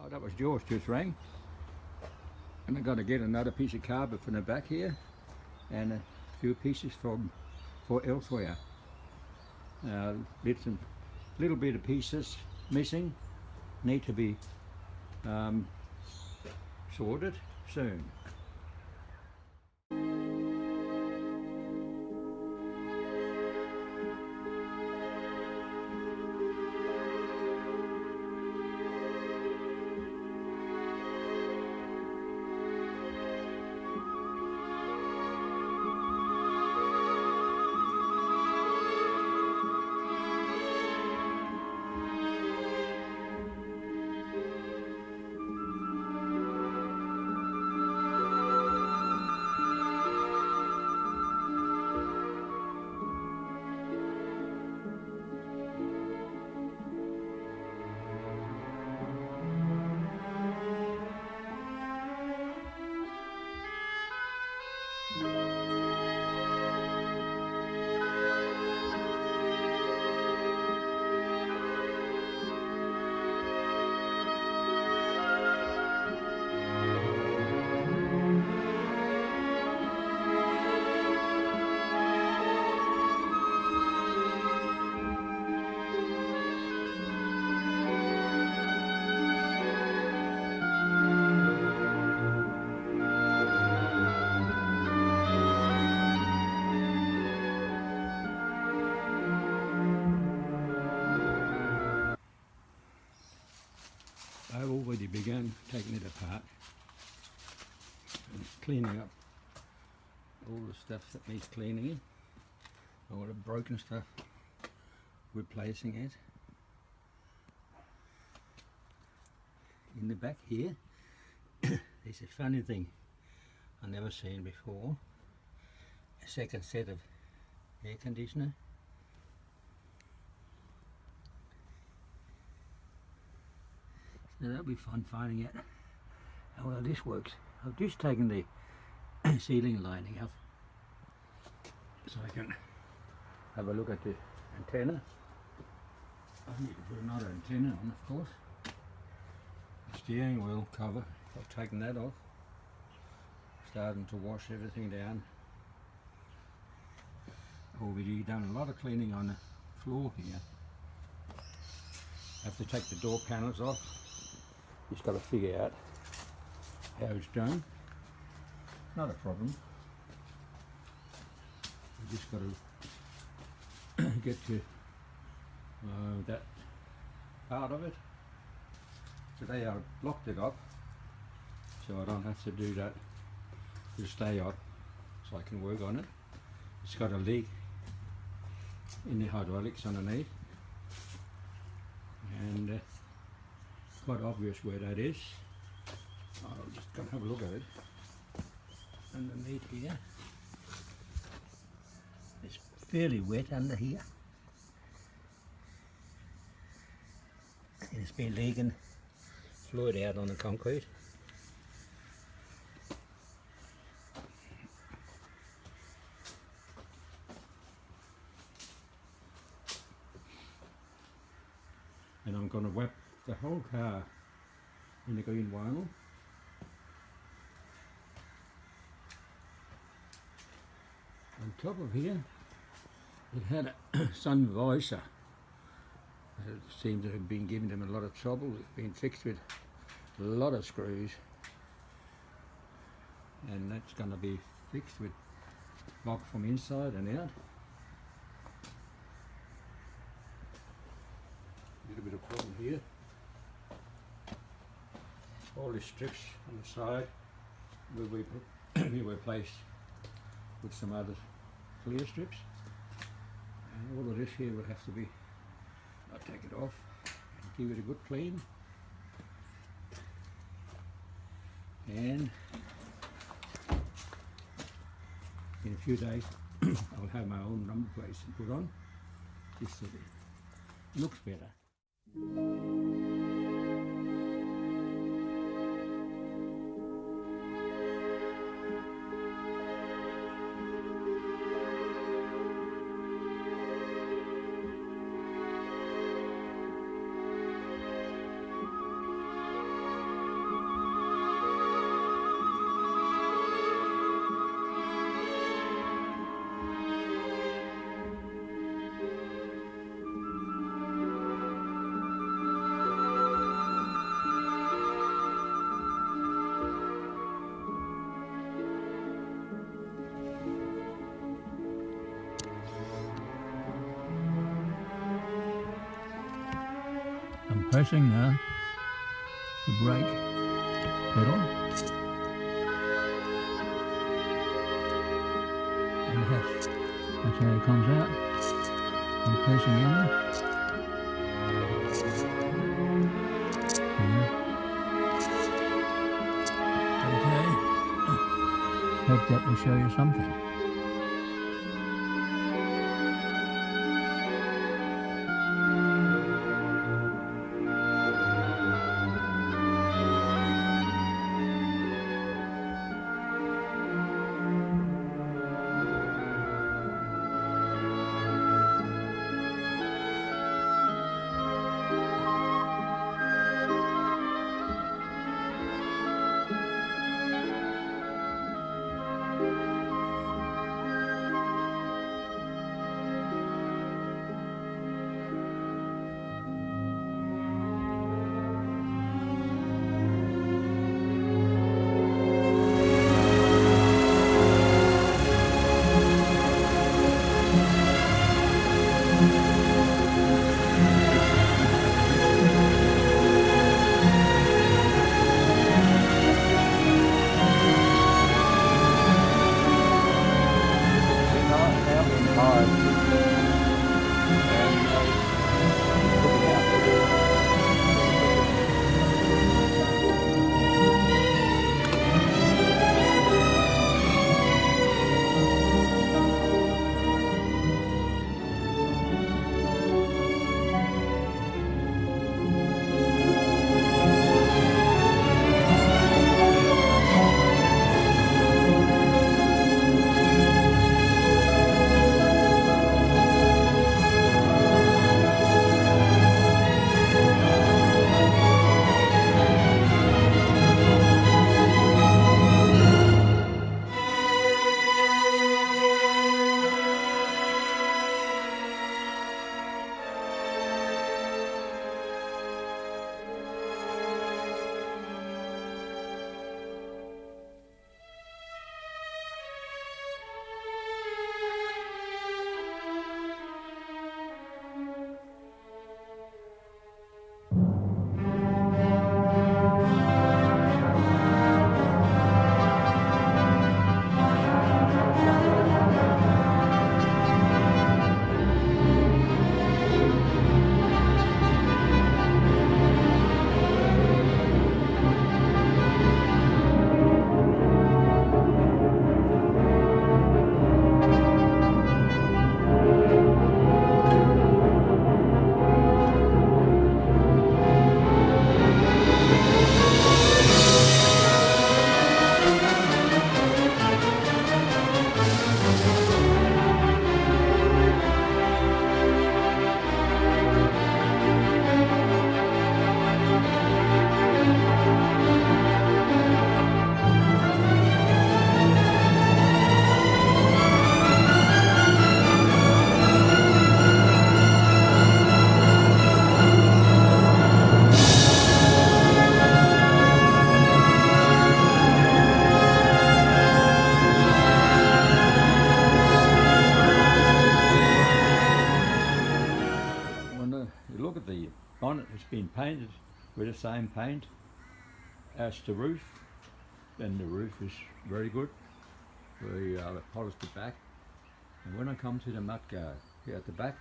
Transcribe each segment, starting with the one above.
Oh, that was George just rang. And I've got to get another piece of carpet from the back here and a few pieces for elsewhere. Bits and little bit of pieces missing, need to be sorted soon. I've already begun taking it apart and cleaning up all the stuff that needs cleaning, all the broken stuff, replacing it. In the back here, there's a funny thing I've never seen before, a second set of air conditioner. So that'll be fun finding out how well this works. I've just taken the ceiling lining off so I can have a look at the antenna. I need to put another antenna on, of course. The steering wheel cover, I've taken that off. Starting to wash everything down. Already done a lot of cleaning on the floor here. Have to take the door panels off. Just got to figure out how it's done. Not a problem. You just got to get to that part of it. Today I locked it up so I don't have to do that to stay up, so I can work on it. It's got a leak in the hydraulics underneath, and quite obvious where that is. I'll just go and have a look at it. Underneath here, it's fairly wet under here, and it's been leaking fluid out on the concrete. And I'm going to wrap the whole car in the green vinyl. On top of here, it had a sun visor. It seemed to have been giving them a lot of trouble. It's been fixed with a lot of screws, and that's going to be fixed with lock from inside and out. A little bit of problem here. All the strips on the side will be replaced with some other clear strips, and all of this here will have to be, I'll take it off and give it a good clean, and in a few days I'll have my own number plates to put on, just so it looks better. pressing now the brake pedal, and that's how it comes out. I'm pressing in. Okay. Hope that will show you something. Look at the bonnet, it's been painted with the same paint as the roof, and the roof is very good. We polished it back, and when I come to the mudguard here at the back,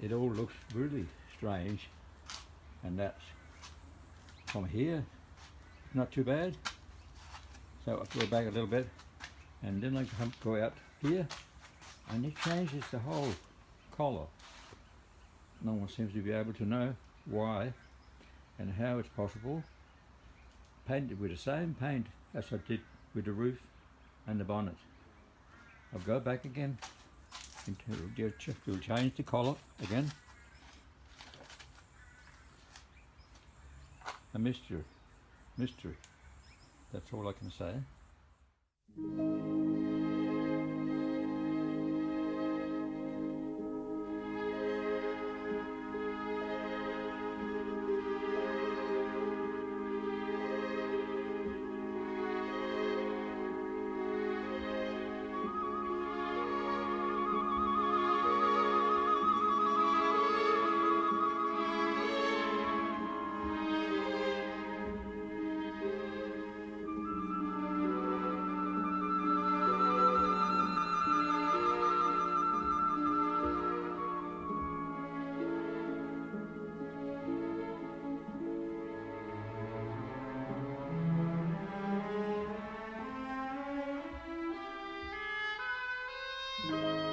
it all looks really strange, and that's from here, not too bad. So I go back a little bit, and then I go out here, and it changes the whole colour. No one seems to be able to know why and how it's possible. Painted with the same paint as I did with the roof and the bonnet. I'll go back again, we'll change the colour again. A mystery, that's all I can say. Bye.